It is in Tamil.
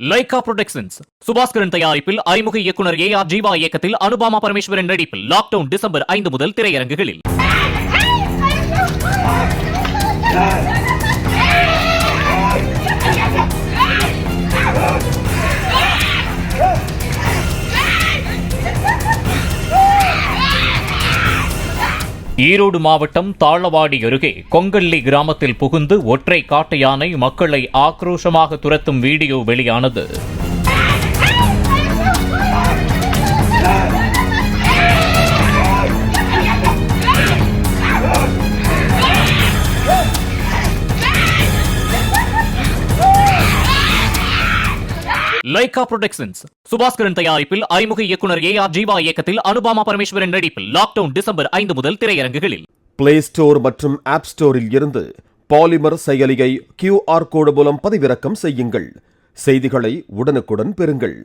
லைகா புரொடக்ஷன்ஸ் சுபாஸ்கரன் தயாரிப்பில் அறிமுக இயக்குனர் ஏ.ஆர். ஜீவா இயக்கத்தில் அனுபாமா பரமேஸ்வரன் நடிப்பில் லாக்டவுன் டிசம்பர் 5 முதல் திரையரங்குகளில். ஈரோடு மாவட்டம் தாளவாடி அருகே கொங்கல்லி கிராமத்தில் புகுந்து ஒற்றை காட்டு யானை மக்களை ஆக்ரோஷமாக துரத்தும் வீடியோ வெளியானது. லைகா புரொடக்ஷன்ஸ் சுபாஸ்கரன் தயாரிப்பில் அறிமுக இயக்குனர் ஏ.ஆர். ஜீவா இயக்கத்தில் அனுபாமா பரமேஸ்வரன் நடிப்பில் லாக்டவுன் டிசம்பர் 5 முதல் திரையரங்குகளில். பிளே ஸ்டோர் மற்றும் ஆப் ஸ்டோரில் இருந்து பாலிமர் செயலியை QR கோடு மூலம் பதிவிறக்கம் செய்யுங்கள். செய்திகளை உடனுக்குடன் பெறுங்கள்.